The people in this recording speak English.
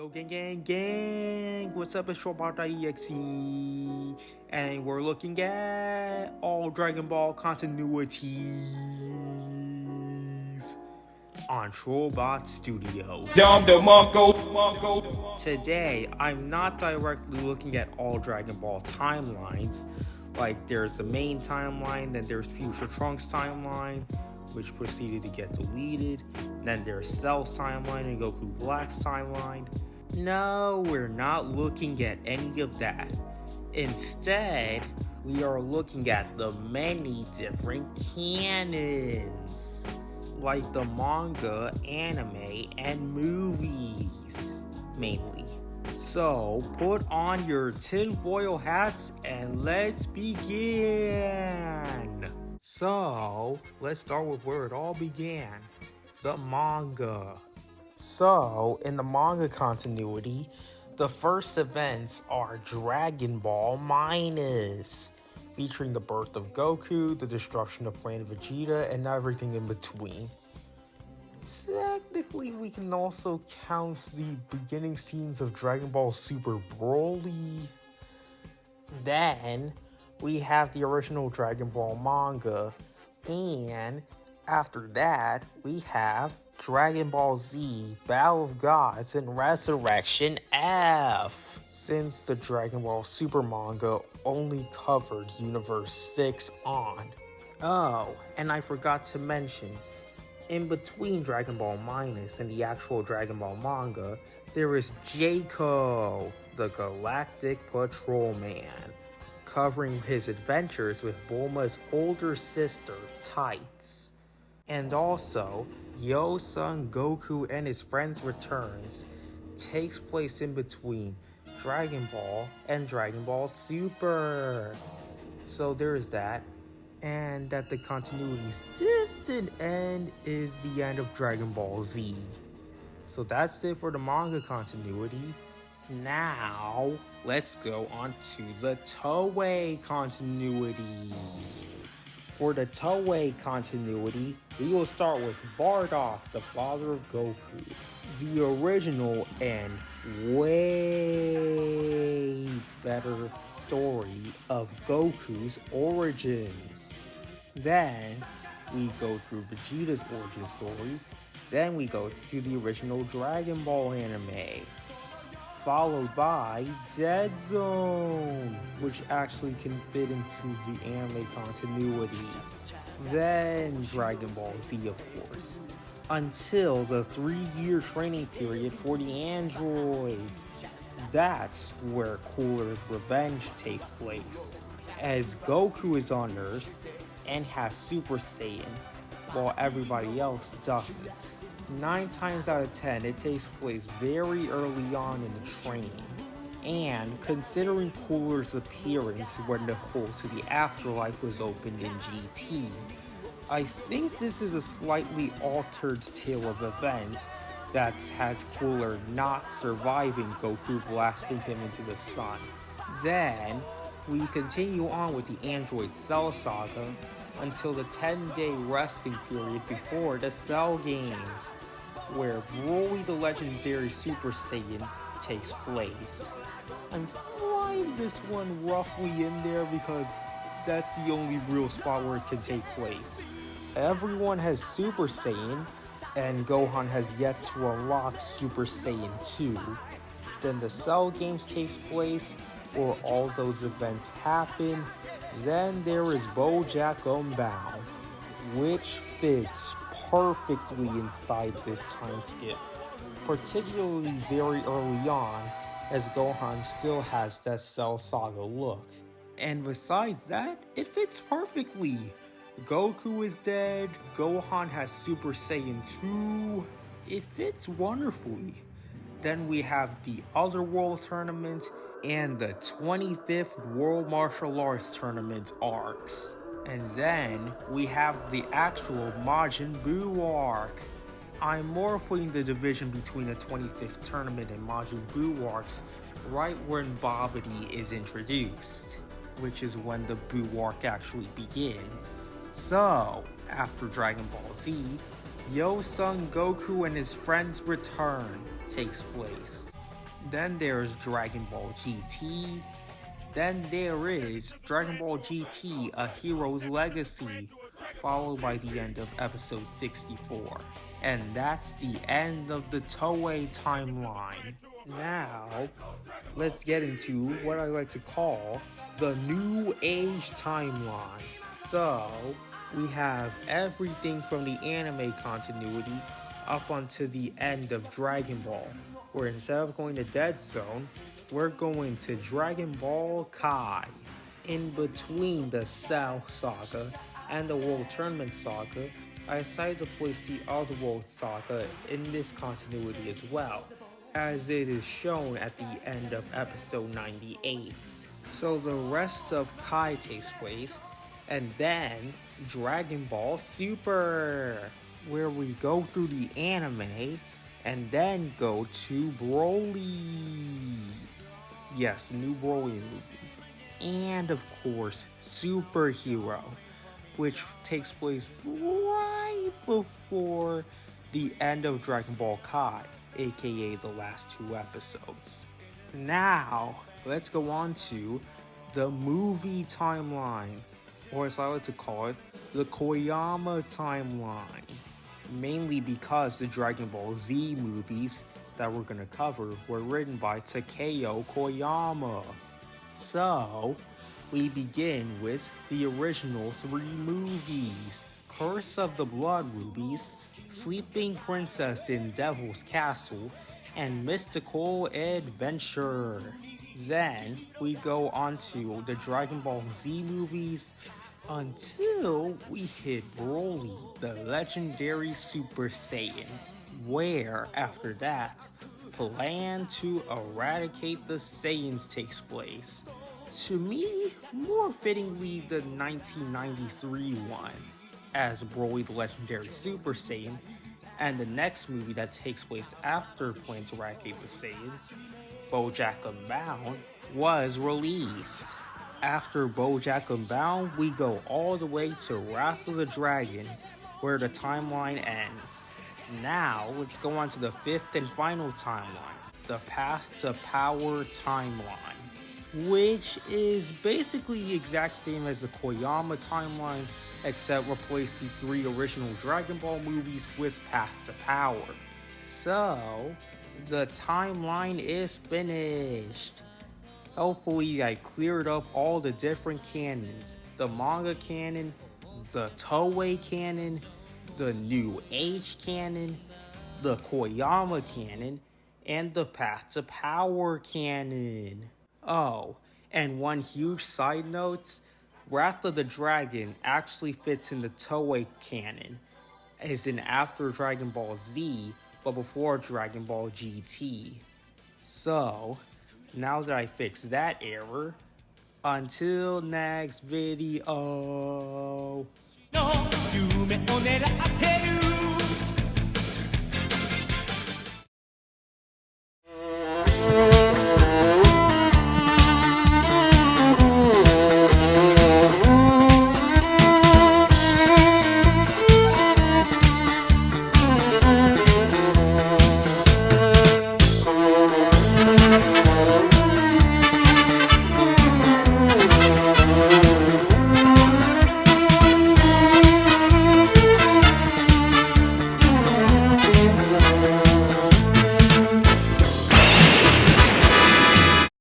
Yo, gang, what's up, it's Trollbot.exe, and we're looking at all Dragon Ball continuities on Trollbot Studios. Today, I'm not directly looking at all Dragon Ball timelines, like there's the main timeline, then there's Future Trunks timeline, which proceeded to get deleted, then there's Cell's timeline and Goku Black's timeline. No, we're not looking at any of that. Instead, we are looking at the many different canons, like the manga, anime, and movies, mainly. So, put on your tinfoil hats and let's begin! So, let's start with where it all began, the manga. So, in the manga continuity, the first events are Dragon Ball Minus, featuring the birth of Goku, the destruction of Planet Vegeta, and everything in between. Technically, we can also count the beginning scenes of Dragon Ball Super Broly. Then, we have the original Dragon Ball manga, and after that, we have Dragon Ball Z, Battle of Gods, and Resurrection F, since the Dragon Ball Super manga only covered Universe 6 on. Oh, and I forgot to mention, in between Dragon Ball Minus and the actual Dragon Ball manga, there is Jaco, the Galactic Patrolman, covering his adventures with Bulma's older sister, Tights. And also, Son Goku and his friends' returns takes place in between Dragon Ball and Dragon Ball Super. So there's that. And at the continuity's distant end is the end of Dragon Ball Z. So that's it for the manga continuity. Now, let's go on to the Toei continuity. For the Toei continuity, we will start with Bardock, the father of Goku, the original and way better story of Goku's origins. Then, we go through Vegeta's origin story, then we go to the original Dragon Ball anime, followed by Dead Zone, which actually can fit into the anime continuity. Then Dragon Ball Z, of course, until the 3-year training period for the androids. That's where Cooler's revenge takes place, as Goku is on Earth and has Super Saiyan, while everybody else doesn't. 9 times out of 10, it takes place very early on in the training. And considering Cooler's appearance when the hole to the afterlife was opened in GT, I think this is a slightly altered tale of events that has Cooler not surviving Goku blasting him into the sun. Then, we continue on with the Android Cell saga until the 10-day resting period before the Cell games, where Broly the Legendary Super Saiyan takes place. I'm sliding this one roughly in there because that's the only real spot where it can take place. Everyone has Super Saiyan, and Gohan has yet to unlock Super Saiyan 2. Then the Cell games takes place, where all those events happen. Then there is BoJack Unbound, which fits perfectly inside this time skip, particularly very early on, as Gohan still has that Cell Saga look. And besides that, it fits perfectly. Goku is dead, Gohan has Super Saiyan 2, it fits wonderfully. Then we have the Other World Tournament and the 25th World Martial Arts Tournament arcs. And then we have the actual Majin Buu arc. I'm more putting the division between the 25th tournament and Majin Buu arcs right when Babidi is introduced, which is when the Buu arc actually begins. So, after Dragon Ball Z, Son Goku and his friends' return takes place. Then there's Dragon Ball GT. Then there is Dragon Ball GT, A Hero's Legacy, followed by the end of episode 64. And that's the end of the Toei timeline. Now, let's get into what I like to call the New Age timeline. So, we have everything from the anime continuity up until the end of Dragon Ball, where instead of going to Dead Zone, we're going to Dragon Ball Kai. In between the Cell Saga and the World Tournament Saga, I decided to place the Otherworld Saga in this continuity as well, as it is shown at the end of episode 98. So the rest of Kai takes place, and then Dragon Ball Super, where we go through the anime and then go to Broly. Yes, the new Broly movie. And of course, Superhero, which takes place right before the end of Dragon Ball Kai, aka the last 2 episodes. Now, let's go on to the movie timeline, or as I like to call it, the Koyama timeline. Mainly because the Dragon Ball Z movies that we're gonna cover were written by Takeo Koyama. So, we begin with the original 3 movies: Curse of the Blood Rubies, Sleeping Princess in Devil's Castle, and Mystical Adventure. Then, we go on to the Dragon Ball Z movies until we hit Broly, the legendary Super Saiyan, where, after that, Plan to Eradicate the Saiyans takes place. To me, more fittingly the 1993 one, as Broly the legendary Super Saiyan, and the next movie that takes place after Plan to Eradicate the Saiyans, BoJack Unbound, was released. After BoJack Unbound, we go all the way to Wrath of the Dragon, where the timeline ends. Now, let's go on to the 5th and final timeline, the Path to Power timeline, which is basically the exact same as the Koyama timeline, except replace the 3 original Dragon Ball movies with Path to Power. So, the timeline is finished. Hopefully I cleared up all the different canons, the manga canon, the Toei canon, the New Age canon, the Koyama canon, and the Path to Power canon. Oh, and one huge side note, Wrath of the Dragon actually fits in the Toei canon, as in after Dragon Ball Z, but before Dragon Ball GT. So, now that I fixed that error, until next video.